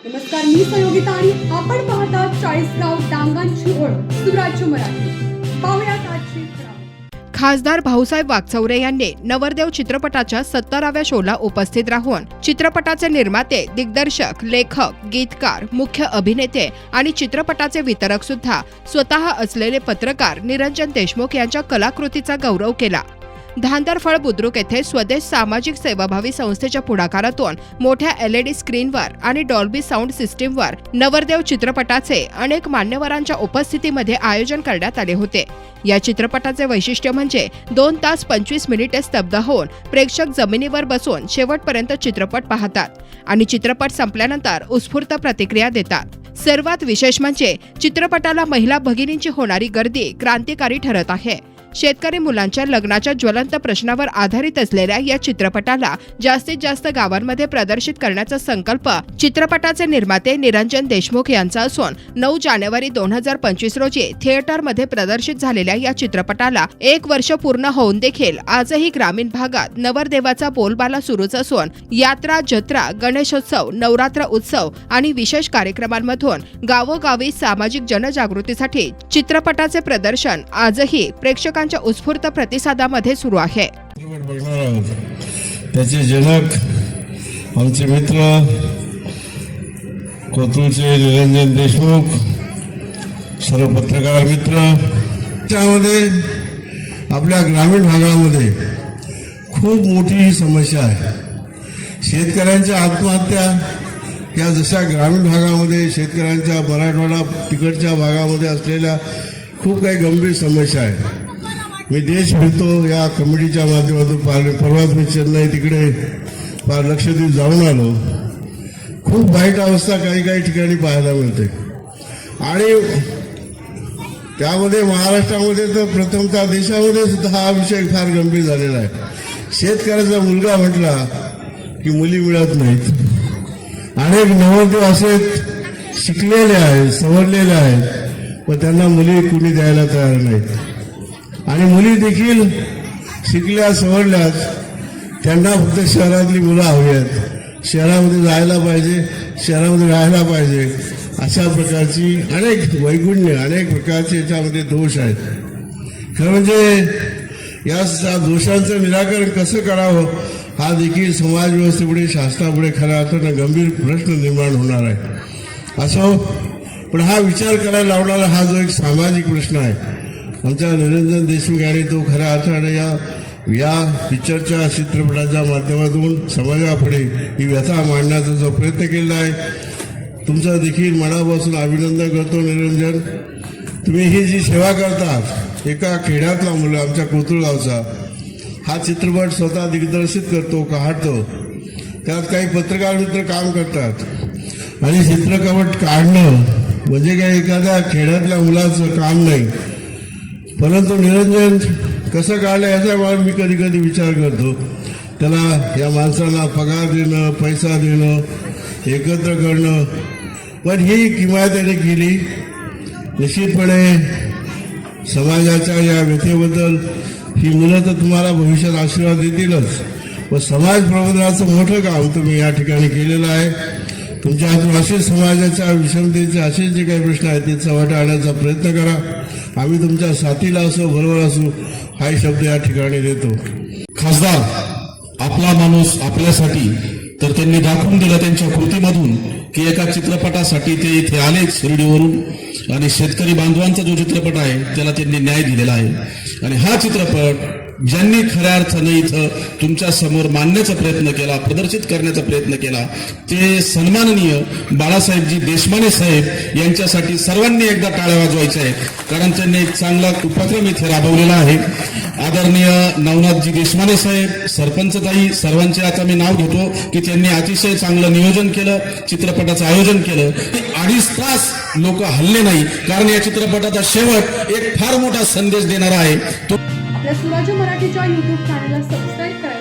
नमस्कार, मी संयोगिता आणि आपण पाहता 40 गाव डांगांची ओळख सुराज्य मराठी। पाहुयात आजची खबरं। खासदार भाऊसाहेब वागचौरे यांनी नवरदेव चित्रपटाच्या 70व्या शोला उपस्थित राहून चित्रपटाचे निर्माते, दिग्दर्शक, लेखक, गीतकार, मुख्य अभिनेते आणि चित्रपटाचे वितरक सुद्धा स्वतः असलेले पत्रकार निरंजन देशमुख यांच्या कलाकृतीचा गौरव केला। धांदरफळ बुद्रुक येथे स्वदेश सामाजिक सेवाभावी संस्थेच्या पुढाकारातून मोठ्या LED स्क्रीनवर आणि डॉल्बी साऊंड सिस्टीमवर नवरदेव चित्रपटाचे अनेक मान्यवरांच्या उपस्थितीमध्ये आयोजन करण्यात आले होते। या चित्रपटाचे वैशिष्ट्य म्हणजे 2 तास 25 मिनिटे स्तब्ध होऊन प्रेक्षक जमिनीवर बसून शेवटपर्यंत चित्रपट पाहतात आणि चित्रपट संपल्यानंतर उत्स्फूर्त प्रतिक्रिया देतात। सर्वात विशेष म्हणजे चित्रपटाला महिला भगिनींची होणारी गर्दी क्रांतिकारी ठरत आहे। शेतकरी मुलांच्या लग्नाच्या ज्वलंत प्रश्नावर आधारित असलेल्या या चित्रपटाला जास्तीत जास्त गावांमध्ये प्रदर्शित करण्याचा संकल्प चित्रपटाचे निर्माते निरंजन देशमुख यांचा असून 9 जानेवारी 2025 रोजी थिएटरमध्ये प्रदर्शित झालेल्या या चित्रपटाला 1 वर्ष पूर्ण होऊन देखील आजही ग्रामीण भागात नवरदेवाचा बोलबाला सुरूच असून यात्रा, जत्रा, गणेशोत्सव, नवरात्र उत्सव आणि विशेष कार्यक्रमांमधून गावोगावी सामाजिक जनजागृतीसाठी चित्रपटाचे प्रदर्शन आजही प्रेक्षकांच्या उत्स्फूर्त प्रतिसादामध्ये सुरू आहे। त्याचे जनक आमचे मित्र कोथरूडचे निरंजन देशमुख, सर्व पत्रकार मित्र, त्यामध्ये आपल्या ग्रामीण भागामध्ये खूप मोठी समस्या आहे। शेतकऱ्यांच्या आत्महत्या या जशा ग्रामीण भागामध्ये शेतकऱ्यांच्या मराठवाडा तिकडच्या भागामध्ये असलेल्या खूप काही गंभीर समस्या आहेत। मी देश फिरतो या कमिटीच्या माध्यमातून। परवाच मी चेन्नई तिकडे लक्षद्वीप जाऊन आलो। खूप वाईट अवस्था काही ठिकाणी पाहायला मिळते आणि त्यामध्ये महाराष्ट्रामध्ये तर प्रथमतः देशामध्ये सुद्धा हा विषय फार गंभीर झालेला आहे। शेतकऱ्याचा मुलगा म्हटला की मुली मिळत नाहीत। अनेक नवरदेव असे शिकलेले आहेत, सवरलेले आहेत, पण त्यांना मुली कुणी द्यायला तयार नाहीत आणि मुली देखील शिकल्या सवरल्यात, त्यांना फक्त शहरातली मुलं हवी आहेत, शहरामध्ये जायला पाहिजे, शहरामध्ये राहायला पाहिजे, अशा प्रकारची अनेक वैगुण्य, अनेक प्रकारचे याच्यामध्ये दोष आहेत। खरं म्हणजे या दोषांचं निराकरण कसं करावं हा देखील समाज व्यवस्थेपुढे, शासनापुढे खऱ्या अर्थानं गंभीर प्रश्न निर्माण होणार आहे। असो, पण हा विचार करायला लावणारा हा जो एक सामाजिक प्रश्न आहे, आमच्या निरंजन देशमुख यांनी तो खऱ्या अर्थाने या पिक्चरच्या चित्रपटाच्या माध्यमातून समाजापुढे ही व्यथा मांडण्याचा जो प्रयत्न केला आहे, तुमचं देखील मनापासून अभिनंदन करतो। निरंजन, तुम्ही ही जी सेवा करतात, एका खेड्यातला मुलं आमच्या कोथरूडगावचा हा चित्रपट स्वतः दिग्दर्शित करतो, काढतो, त्यात काही पत्रकार मित्र काम करतात आणि चित्रपट काढणं म्हणजे काही एखाद्या खेड्यातल्या मुलाचं काम नाही। परंतु निरंजन कसं काढलं याचा मी कधी विचार करतो। त्याला या माणसाला पगार देणं, पैसा देणं, एकत्र करणं, पण ही किंमत त्याने केली। निश्चितपणे समाजाच्या या व्यथेबद्दल ही मुलं तर तुम्हाला भविष्यात आशीर्वाद देतीलच, व समाज प्रबोधनाचं मोठं काम तुम्ही या ठिकाणी केलेलं आहे। तुमच्या हातून असे समाजाच्या विषमतेचे असे जे काही प्रश्न आहेत ते चव्हाट्यावर आणण्याचा प्रयत्न करा। आम्ही तुमच्या साथीला असो, बरोबर असू, हाही शब्द या ठिकाणी देतो। खासदार आपला माणूस आपल्यासाठी, तर त्यांनी दाखवून दिलं त्यांच्या कृतीमधून की एका चित्रपटासाठी ते इथे आले शिर्डीवरून आणि शेतकरी बांधवांचा जो चित्रपट आहे त्याला त्यांनी न्याय दिलेला आहे। आणि हा चित्रपट ज्यांनी खऱ्या अर्थाने इथं तुमच्या समोर मांडण्याचा प्रयत्न केला, प्रदर्शित करण्याचा प्रयत्न केला, ते सन्माननीय बाळासाहेबजी देशमाने साहेब यांच्यासाठी सर्वांनी एकदा टाळ्या वाजवायच्या आहेत, कारण त्यांनी एक चांगला उपक्रम इथे राबवलेला आहे। आदरणीय नवनाथजी देशमाने साहेब, सरपंचताई, सर्वांचे आता मी नाव घेतो की त्यांनी अतिशय चांगलं नियोजन केलं, चित्रपटाचं आयोजन केलं। 2.5 तास लोक हल्ले नाही, कारण या चित्रपटाचा शेवट एक फार मोठा संदेश देणारा आहे। आपल्या सुराज्य मराठीच्या YouTube चॅनलला सबस्क्राईब करा।